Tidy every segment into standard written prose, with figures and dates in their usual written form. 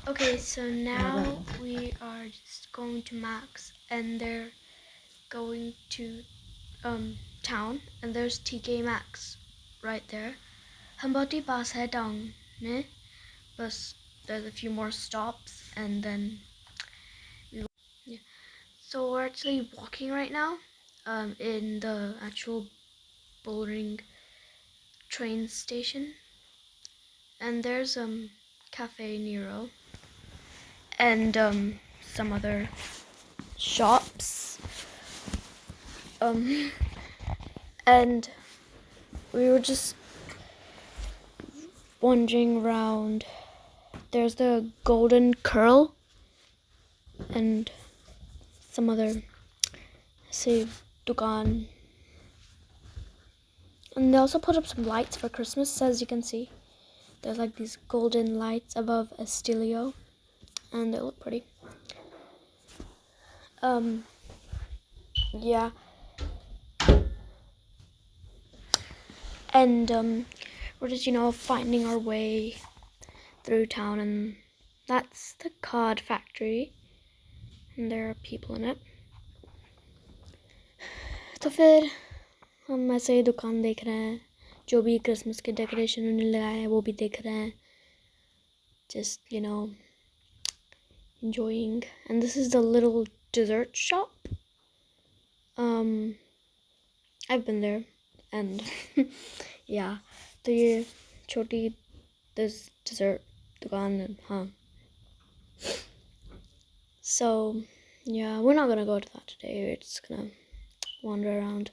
Okay, so now we are just going to Max, and they're going to town, and there's TK Max right there. हम बहुत ही पास है town में, but there's a few more stops, and then yeah. So we're actually walking right now, in the actual bullring train station, and there's Cafe Nero and some other shops, and we were just wandering around. There's the Golden Curl and some other, say, dukan, and they also put up some lights for Christmas. As you can see, there's like these golden lights above Estilio, and they look pretty. Yeah, and we're just finding our way through town, and that's the card factory, and there are people in it. तो फिर हम ऐसे ही दुकान देख रहे हैं, जो भी क्रिसमस के डेकोरेशन उन्होंने लगाए हैं वो भी देख रहे हैं, just enjoying. And this is the little dessert shop. I've been there, and yeah, तो ये छोटी this dessert दुकान, huh? So yeah, we're not gonna go to that today. We're just gonna wander around.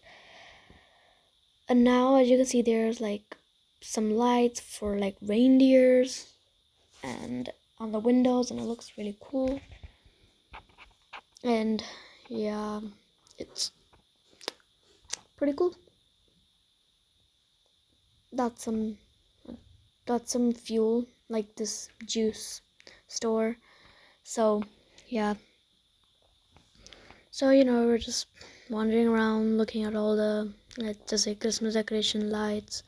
And now, as you can see, there's like some lights for like reindeers and on the windows, and it looks really cool. And yeah, it's pretty cool. That's some fuel, like this juice store. So yeah, so we're just wandering around looking at all the just like Christmas decoration lights.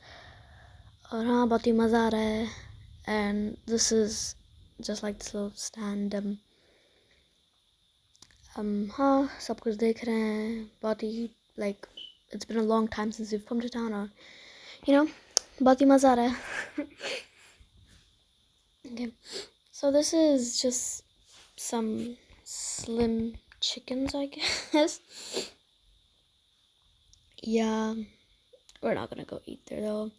और हाँ, बहुत ही मज़ा आ रहा है. And this is just like this little stand. हाँ, सब कुछ देख रहे हैं. बहुत ही like it's been a long time since we've come to town, or बहुत ही मज़ा आ रहा है. Okay, so this is just some slim chickens, I guess. Yeah, we're not gonna go eat there though.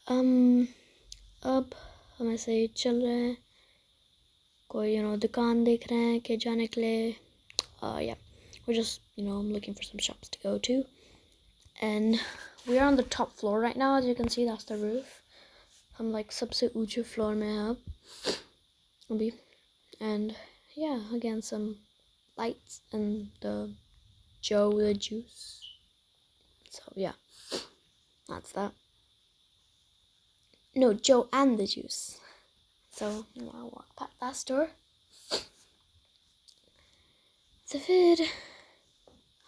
अब हम ऐसे ही चल रहे हैं, कोई दुकान देख रहे हैं कि जाने के लिए. Yeah, we're just I'm looking for some shops to go to, and we are on the top floor right now. As you can see, that's the roof. हम like सबसे ऊंचे floor में हैं अब अभी. And yeah, again some lights and the Joe the juice. So yeah, that's that. No, Joe and the juice. So I'll walk past that store. तो फिर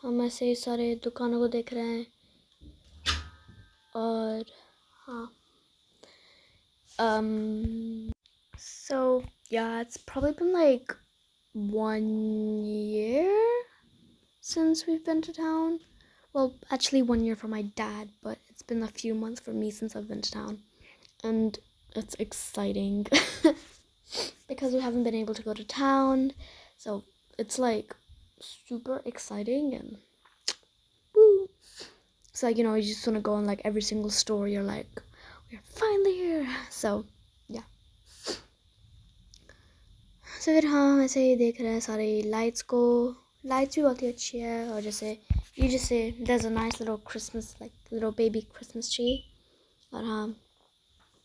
हम ऐसे सारे दुकानों को देख रहे हैं, और हाँ, so yeah, it's probably been like 1 year since we've been to town. Well, actually 1 year for my dad, but it's been a few months for me since I've been to town, and it's exciting because we haven't been able to go to town, so it's like super exciting, and woo. It's like you just want to go in like every single store. You're like, we're finally here. So yeah. So फिर हाँ, ऐसे ही देख रहे हैं सारे lights को. Lights भी बहुत ही अच्छी है, और जैसे you just say there's a nice little Christmas, like little baby Christmas tree, और हाँ,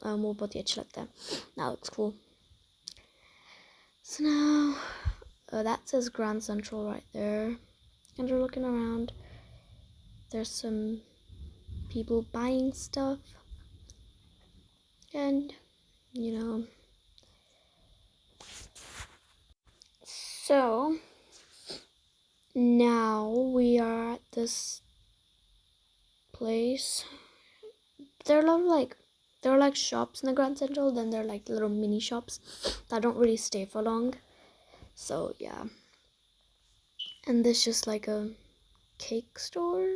वो बहुत ही अच्छा लगता है. That looks cool. So now that says Grand Central right there, and we're looking around. There's some people buying stuff, and so now we are at this place. There are a lot of like there are like shops in the Grand Central, then there are like little mini shops that don't really stay for long. So yeah. And this just like a cake store,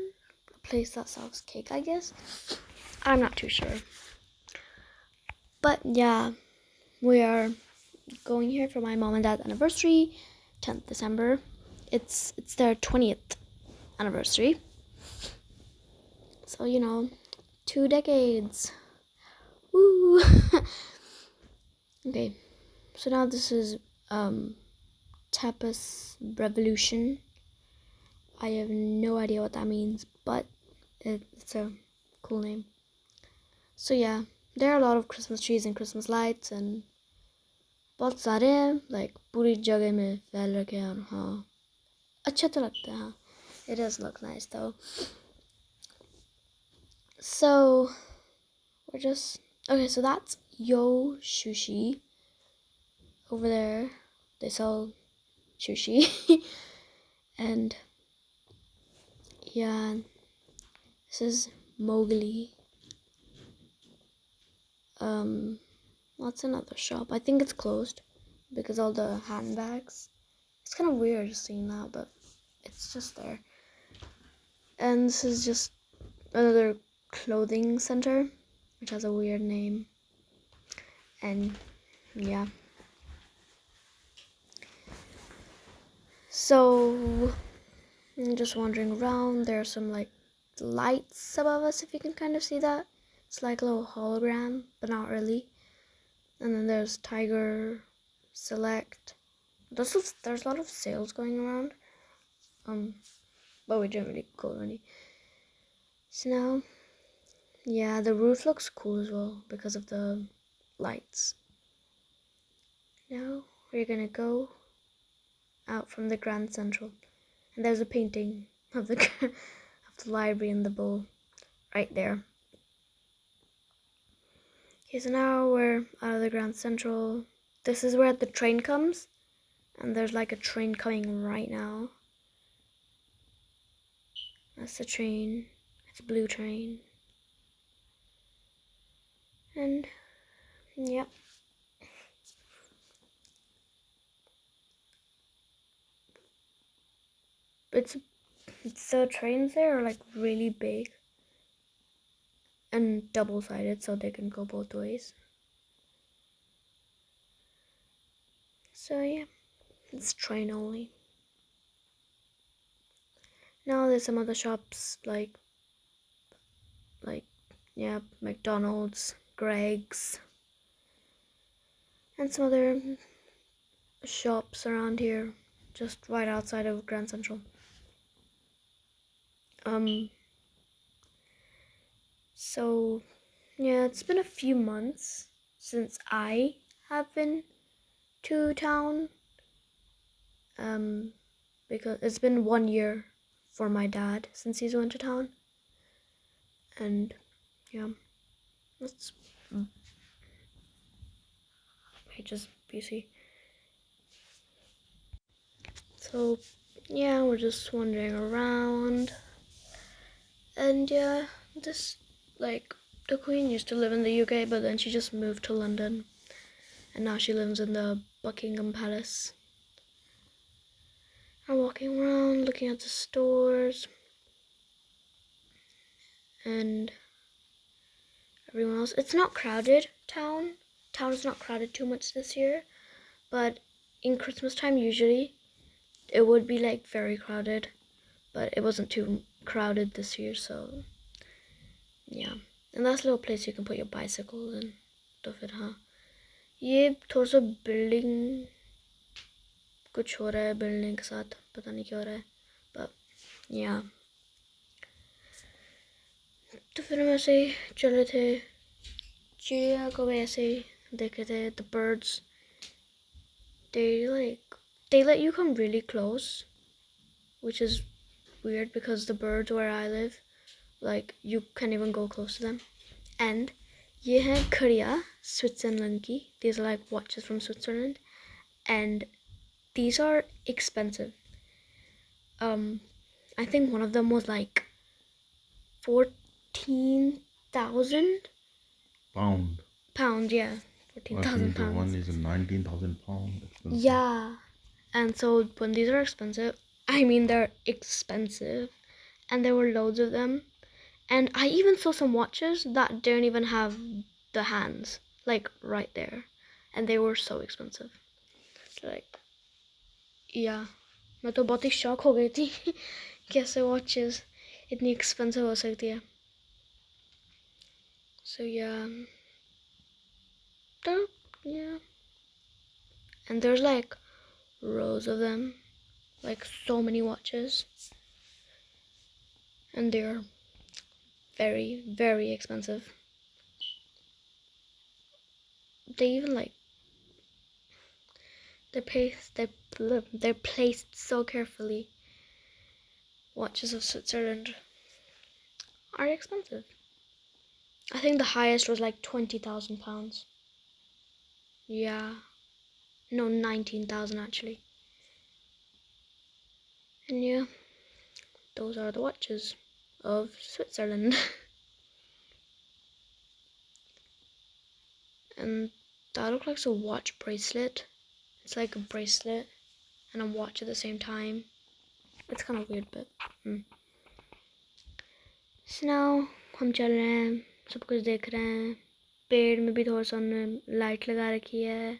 a place that sells cake, I guess. I'm not too sure. But yeah, we are going here for my mom and dad's anniversary, 10th December. It's their 20th anniversary. So, 2 decades. Woo! Okay, so now this is Tapas Revolution. I have no idea what that means, but it's a cool name. So yeah, there are a lot of Christmas trees and Christmas lights and बहुत सारे हैं, like पूरी जगह में फैल रखे हैं. हाँ, अच्छा तो लगता है. हाँ, it does look nice though. So we're just okay. So that's Yo Sushi. Over there, they sell sushi, and yeah, this is Mowgli. What's another shop? I think it's closed because all the handbags. It's kind of weird seeing that, but it's just there. And this is just another clothing center, which has a weird name. And yeah. So I'm just wandering around. There are some like lights above us, if you can kind of see that. It's like a little hologram, but not really. And then there's Tiger Select. There's a lot of sales going around. But we didn't really go to any. So now, yeah, the roof looks cool as well because of the lights. Now we're gonna go out from the Grand Central, and there's a painting of the of the library and the bull right there. Okay, so now we're out of the Grand Central. This is where the train comes, and there's like a train coming right now. That's the train. It's a blue train. And yep. The trains there are like really big and double-sided, so they can go both ways. So yeah, it's train only. Now there's some other shops like yeah, McDonald's, Greg's, and some other shops around here, just right outside of Grand Central. So yeah, it's been a few months since I have been to town. Because it's been 1 year for my dad since he's went to town. And yeah, that's just busy. So yeah, we're just wandering around. And yeah, this like the Queen used to live in the UK, but then she just moved to London, and now she lives in the Buckingham Palace. I'm walking around looking at the stores and everyone else. It's not crowded. Town is not crowded too much this year, but in Christmas time usually it would be like very crowded, but it wasn't too crowded this year. So yeah, and that's a little place you can put your bicycles and stuff. हाँ, ये थोड़ा सा building कुछ हो रहा है building के साथ, पता नहीं क्या हो रहा है, but yeah. तो फिर हम ऐसे ही चल रहे थे, चिड़िया को भी ऐसे ही देख रहे थे. The birds, they let you come really close, which is weird because the birds where I live, like you can't even go close to them. And ये है घड़ियाँ Switzerland की. These are like watches from Switzerland, and these are expensive. I think one of them was like 14,000, Pound. Pound, yeah. I 14,000 think the one pounds. is a 19,000 pound expensive. Yeah. And so when these are expensive, I mean they're expensive. And there were loads of them. And I even saw some watches that didn't even have the hands, like right there. And they were so expensive. Like, yeah. मैं तो बहुत ही shock हो गई थी कैसे watches इतनी expensive हो सकती है. So yeah. Yeah. And there's like rows of them, like so many watches. And they're very, very expensive. They even like they're placed so carefully. Watches of Switzerland are expensive. I think the highest was like 20,000 pounds. Yeah. No, 19,000 actually. And yeah, those are the watches of Switzerland. And that looks like a watch bracelet. It's like a bracelet and a watch at the same time. It's kind of weird, but So now हम चल रहे हैं, सब कुछ देख रहे हैं. पेड़ में भी थोड़ा सा उन्होंने लाइट लगा रखी है.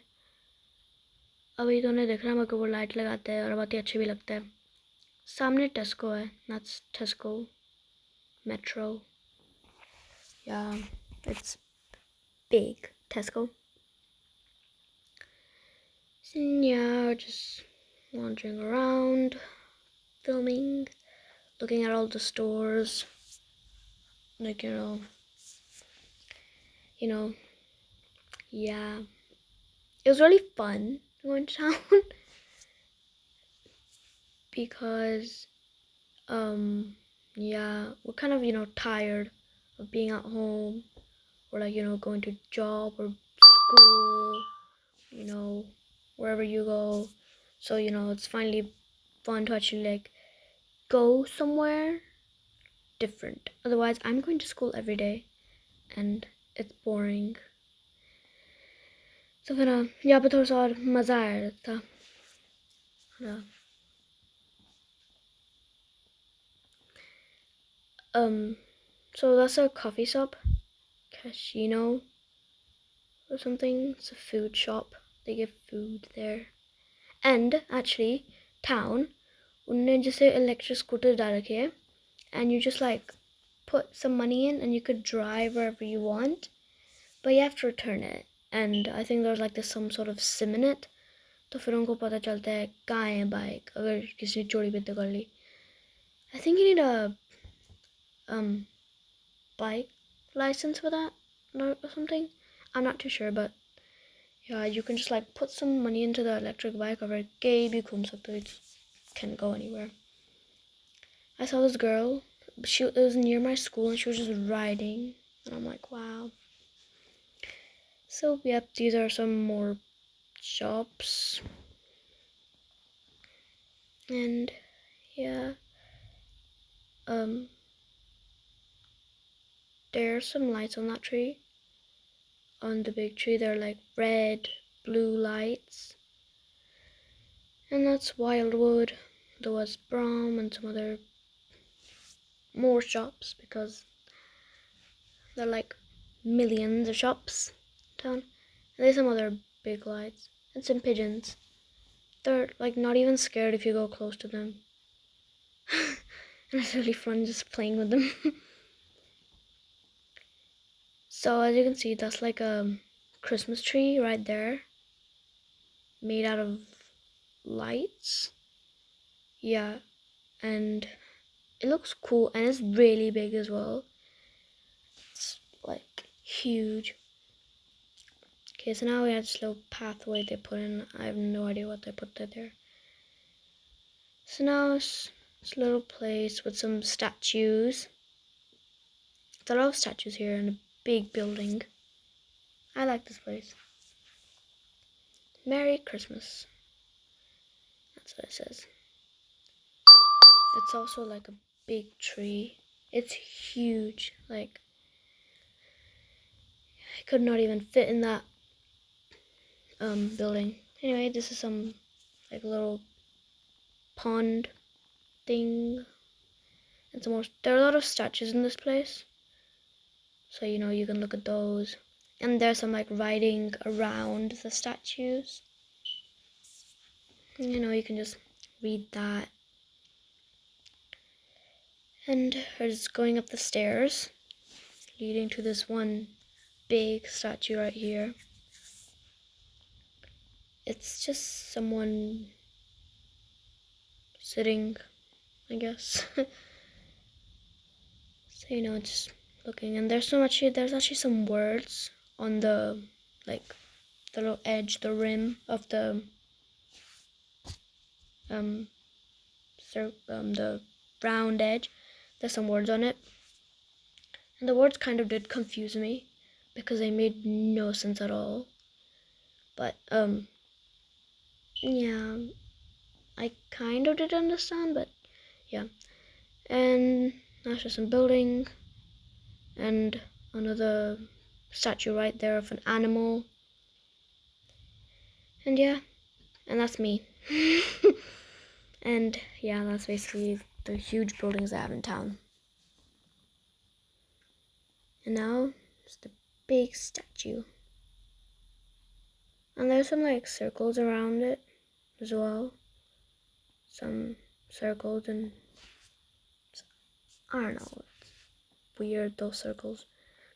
अभी तो नहीं दिख रहा मगर वो लाइट लगाते हैं और बहुत ही अच्छे भी लगता है. सामने टेस्को है. That's Tesco Metro. Yeah, it's big. Tesco. So yeah, just wandering around, filming, looking at all the stores. Like, yeah. It was really fun going to town because, yeah, we're kind of, tired of being at home or like, going to job or school, wherever you go. So, it's finally fun to actually like go somewhere different. Otherwise, I'm going to school every day and it's boring. So फिर यहाँ पे थोड़ा सा और मज़ा आया था. So that's a coffee shop, Casino or something. It's a food shop. They give food there. And actually, town, उन्होंने जैसे electric scooter डाल रखे हैं, and you just like put some money in and you could drive wherever you want, but you have to return it. And I think there's like this some sort of sim in it. तो फिर उनको पता चलता है कहाँ है bike अगर किसी ने चोरी बिद्दी कर ली. I think you need a bike license for that or something. I'm not too sure, but yeah, you can just like put some money into the electric bike or भी घूम सकते हो. It can go anywhere. I saw this girl. It was near my school and she was just riding, and I'm like, wow. So yep, these are some more shops, and yeah, there are some lights on that tree. On the big tree, they're like red, blue lights, and that's Wildwood. There was Brom and some other more shops because there are like millions of shops in town. And there's some other big lights and some pigeons. They're like not even scared if you go close to them. And it's really fun just playing with them. So as you can see, that's like a Christmas tree right there, made out of lights. Yeah, and it looks cool and it's really big as well. It's like huge. Okay, so now we have this little pathway they put in. I have no idea what they put there. So now it's this little place with some statues. There are a lot of statues here in a big building. I like this place. Merry Christmas. That's what it says. It's also like a big tree. It's huge. Like, I could not even fit in that building. Anyway, this is some like little pond thing. And some more. There are a lot of statues in this place, so you can look at those. And there's some like writing around the statues. You can just read that. And we're just going up the stairs, leading to this one big statue right here. It's just someone sitting, I guess. So just looking, and there's actually some words on the the little edge, the rim of the the round edge. There's some words on it, and the words kind of did confuse me because they made no sense at all. But yeah, I kind of did understand, but yeah. And that's just some building, and another statue right there of an animal. And yeah, and that's me. And yeah, that's basically the huge buildings I have in town. And now it's the big statue. And there's some like circles around it as well. Some circles, and I don't know, it's weird, those circles.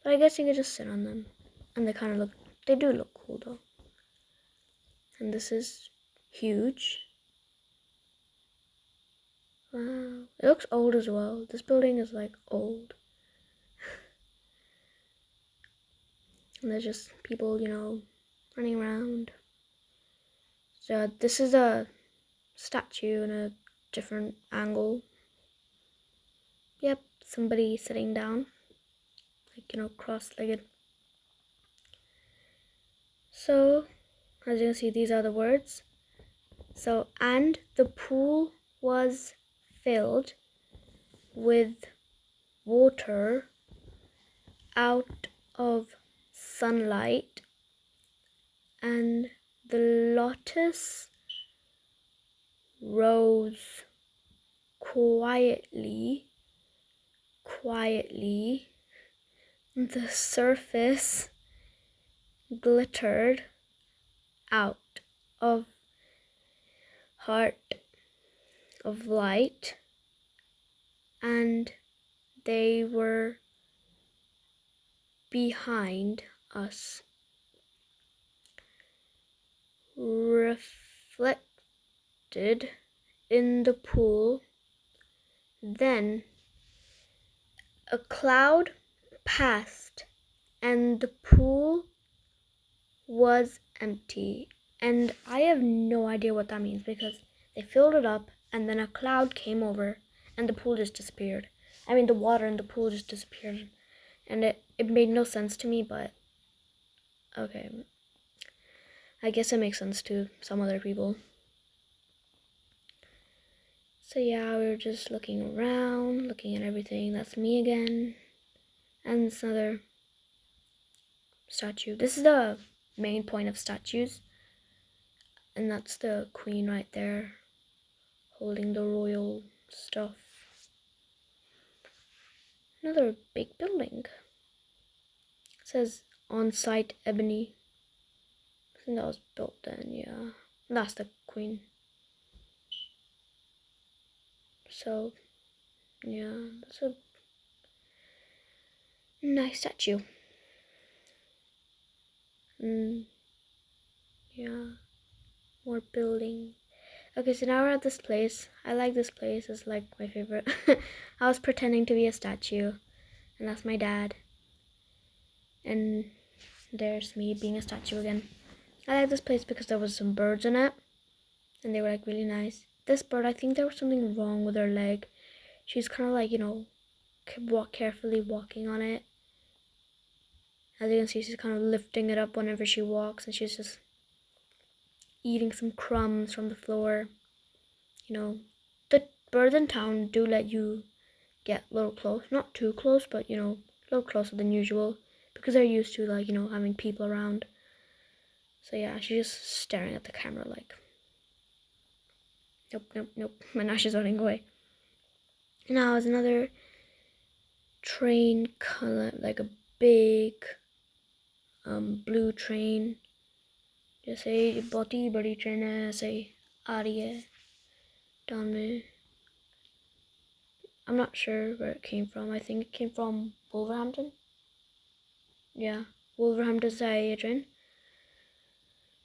But I guess you could just sit on them. And they do look cool though. And this is huge. Wow. It looks old as well. This building is like old. And there's just people, running around. So this is a statue in a different angle. Yep, somebody sitting down, like, cross-legged. So, as you can see, these are the words. So, and the pool was filled with water out of sunlight, and the lotus rose quietly. The surface glittered out of heart of light, and they were behind us, reflected in the pool. Then a cloud passed, and the pool was empty. And I have no idea what that means, because they filled it up and then a cloud came over and the pool just disappeared. I mean, the water in the pool just disappeared. And it made no sense to me, but okay. I guess it makes sense to some other people. So yeah, we were just looking around, looking at everything. That's me again. And this other statue. This is the main point of statues. And that's the queen right there, holding the royal stuff. Another big building. It says on-site ebony. I think that was built then, yeah. That's the queen. So, yeah, that's a nice statue. Yeah, more building. Okay, so now we're at this place. I like this place. It's like my favorite. I was pretending to be a statue, and that's my dad. And there's me being a statue again. I like this place because there was some birds in it, and they were like really nice. This bird, I think there was something wrong with her leg. She's kind of like, carefully walking on it. As you can see, she's kind of lifting it up whenever she walks, and she's just eating some crumbs from the floor. The birds in town do let you get a little close. Not too close, but, a little closer than usual, because they're used to, like, you know, having people around. So yeah, she's just staring at the camera like, nope, nope, nope. And now she's running away. Now there's another train color, like a big blue train. जैसे बहुत ही बड़ी train है ऐसे आ रही है town में. I'm not sure where it came from. I think it came from Wolverhampton. Yeah, Wolverhampton से आई ये ट्रेन.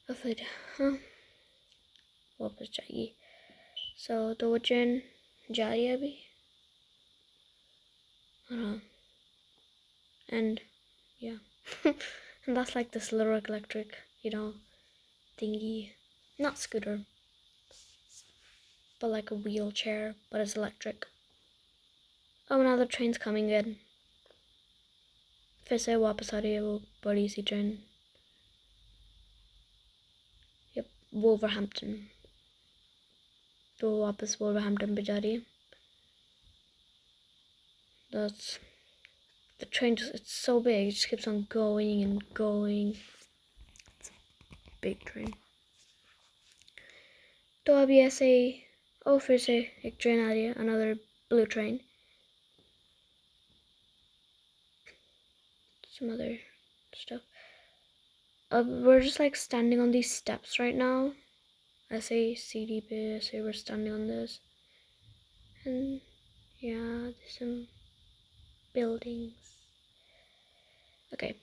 और फिर हाँ वापस जाएगी. So तो वो ट्रेन जा रही है अभी. And yeah. And that's like this little electric, you know, thingy. Not scooter, but like a wheelchair, but it's electric. Oh, now the train's coming in. फिर से वापस आ रही है वो बड़ी सी ट्रेन. Yep, Wolverhampton. तो वापस Wolverhampton पे जा रही है. That's the train. It's so big. It just keeps on going and going. It's a big train. तो अभी ऐसे ही फिर से एक ट्रेन आ रही है. Another blue train. Some other stuff. We're just like standing on these steps right now. I say CD पे ऐसे we're standing on this. And yeah, there's some buildings. Okay.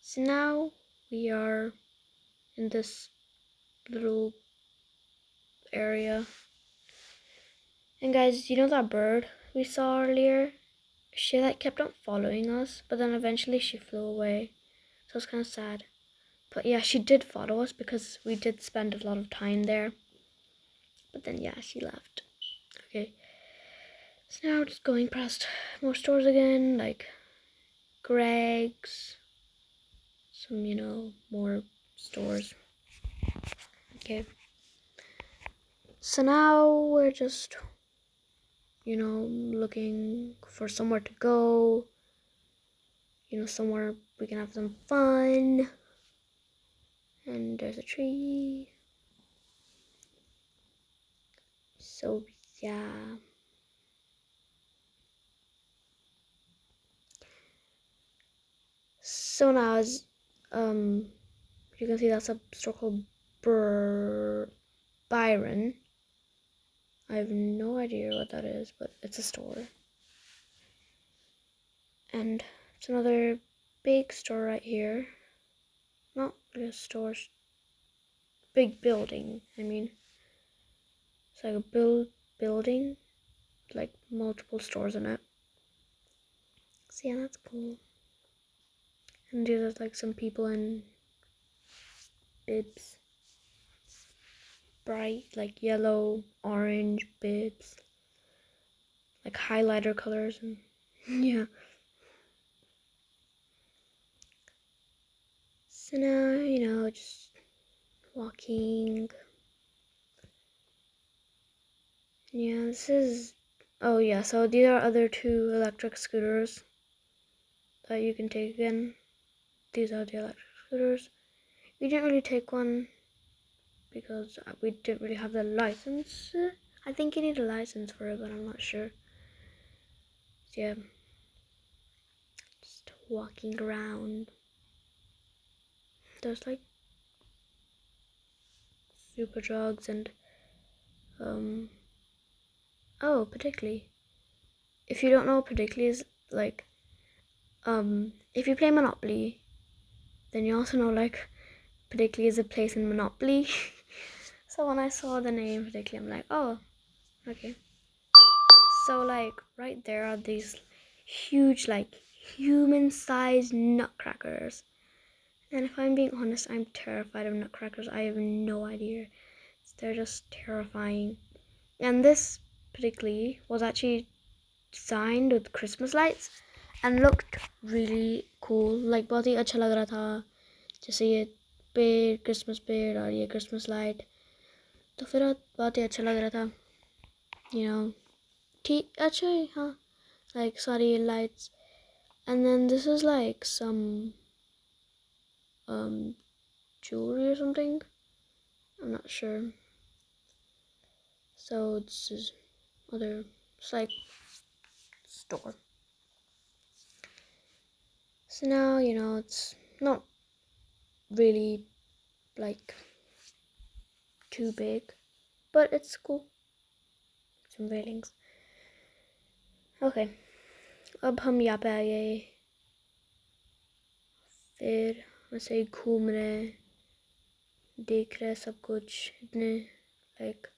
So now we are in this little area. And guys, you know that bird we saw earlier? She like kept on following us, but then eventually she flew away. So it's kind of sad. But yeah, she did follow us because we did spend a lot of time there. But then yeah, she left. Okay. So now just going past more stores again, like Greg's, some, you know, more stores. Okay. So now we're just, you know, looking for somewhere to go, you know, somewhere we can have some fun. And there's a tree. So yeah. So now as you can see that's a store called Byron. I have no idea what that is, but it's a store. And it's another big store right here. Not really a store, big building. I mean, it's like a building, like multiple stores in it. So yeah, that's cool. And there's like some people in bibs, bright like yellow, orange bibs, like highlighter colors, and yeah. So now, you know, just walking. Yeah, this is, oh yeah, so these are other two electric scooters that you can take again. These are the electric scooters. We didn't really take one because we didn't really have the license. I think you need a license for it, but I'm not sure. So yeah, just walking around. There's like super drugs and oh, particularly if you don't know what particularly is, like if you play Monopoly, then you also know like particularly is a place in Monopoly. So when I saw the name particularly, I'm like, oh, okay. So like right there are these huge, like human-sized nutcrackers. And if I'm being honest, I'm terrified of nutcrackers. I have no idea. They're just terrifying. And this particularly was actually designed with Christmas lights and looked really cool. Like बहुत ही अच्छा लग रहा था. जैसे ये पेड़, Christmas पेड़ और ये Christmas light. तो फिर बहुत ही अच्छा लग रहा था. You know, ठीक अच्छा हाँ. Like सारी lights. And then this is like some jewelry or something. I'm not sure. So this is it's like store. So now, it's not really like too big, but it's cool. Some railings. Okay. अब हम यहाँ पे आ गए, फिर वैसे घूम रहे, देख रहे सब कुछ इतने like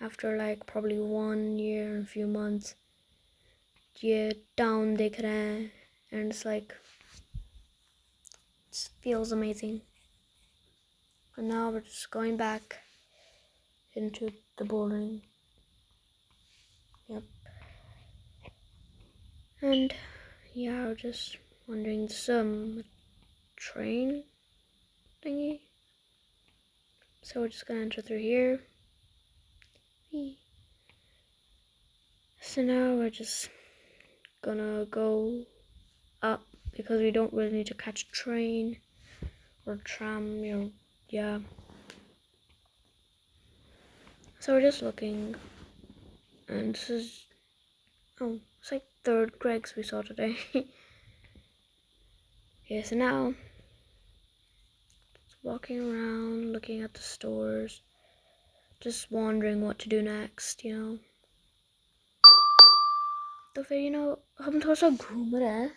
after like probably 1 year and a few months, ये town देख रहे हैं, and it's like it feels amazing. And now we're just going back into the bullring. Yep. And yeah, we're just wondering some train thingy. So we're just gonna enter through here. So now we're just gonna go up because we don't really need to catch a train or tram, yeah. So we're just looking, and this is, it's like third Greg's we saw today. Okay, so now walking around, looking at the stores, just wondering what to do next, तो फिर हम थोड़ा सा घूम रहे हैं,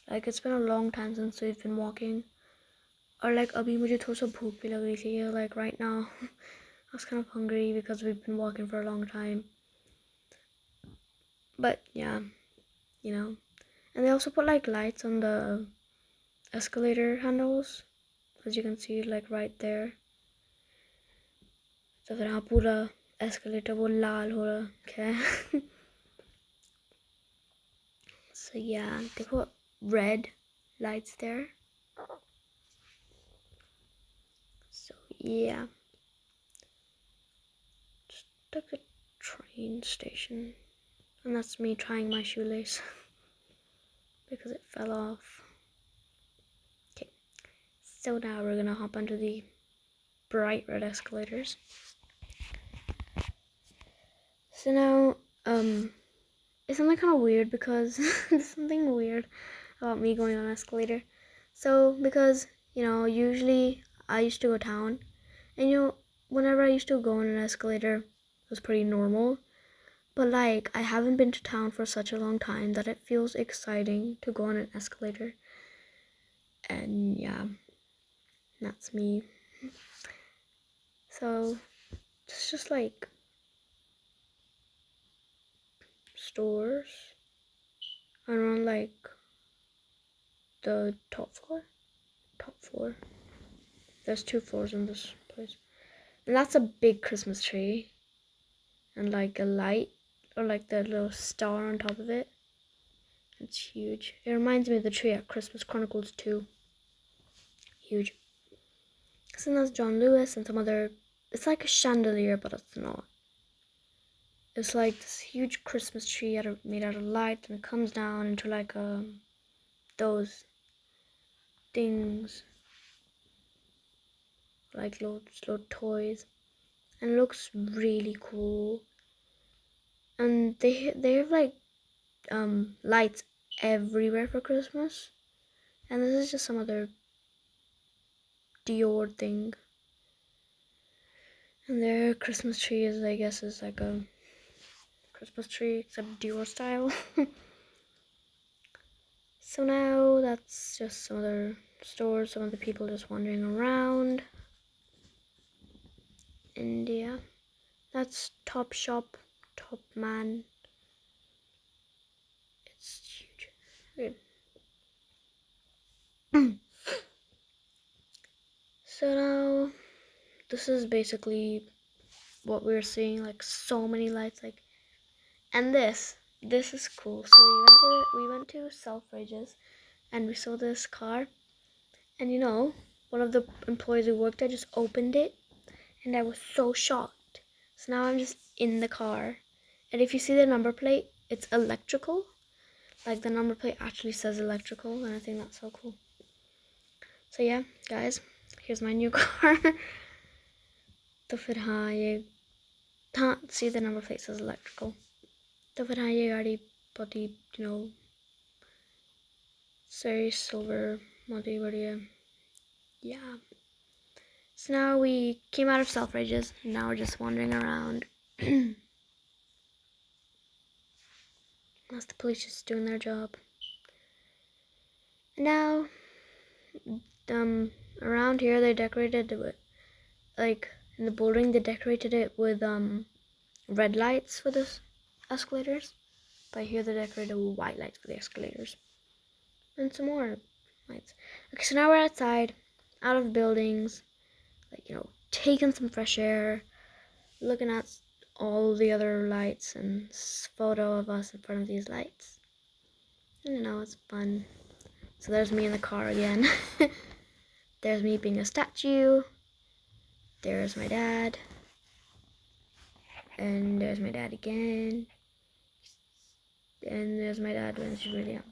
like it's been a long time since we've been walking, और like अभी मुझे थोड़ा सा भूख भी लग रही थी, like right now I was kind of hungry because we've been walking for a long time. But yeah, and they also put like lights on the escalator handles, as you can see, like right there. So फिर हाँ पूरा escalator वो लाल हो रखा है. So yeah, they put red lights there. So yeah, just took the train station, and that's me trying my shoelace because it fell off. Okay, so now we're gonna hop onto the bright red escalators. So now, it's something kind of weird because there's something weird about me going on an escalator. So because usually I used to go town, and whenever I used to go on an escalator, it was pretty normal. But like I haven't been to town for such a long time that it feels exciting to go on an escalator. And yeah, that's me. So it's just like stores around like the top floor. There's 2 floors in this place, and that's a big Christmas tree and like a light or like the little star on top of it. It's huge. It reminds me of the tree at Christmas Chronicles 2. Huge. So that's John Lewis and some other, it's like a chandelier, but it's not. It's like this huge Christmas tree made out of light, and it comes down into like those things, like little toys, and it looks really cool. And they have like lights everywhere for Christmas, and this is just some other Dior thing. And their Christmas tree is, I guess, is like a Christmas tree except Dior style. So now that's just some other stores, some other people just wandering around. And yeah, that's Top Shop, Top Man. It's huge. Okay. So now this is basically what we're seeing, like so many lights, like, and this is cool. So we went to Selfridges, and we saw this car, and one of the employees who worked there just opened it, and I was so shocked. So now I'm just in the car, and if you see the number plate, it's electrical, Like the number plate actually says electrical, and I think that's so cool. So yeah, guys, here's my new car. तो फिर हाँ see the number plate says electrical. तो फिर हाँ ये गाड़ी बहुत ही very silver, बहुत ही बढ़िया. Yeah. So now we came out of Selfridges, and now we're just wandering around. That's the police just doing their job. And now, around here they decorated it with, like in the bullring, they decorated it with red lights for the escalators. But here they decorated with white lights for the escalators. And some more lights. Okay, so now we're outside, out of buildings, like, taking some fresh air, looking at all the other lights and photo of us in front of these lights. I don't know, it's fun. So there's me in the car again. There's me being a statue. There's my dad. And there's my dad again. And there's my dad when she's really young.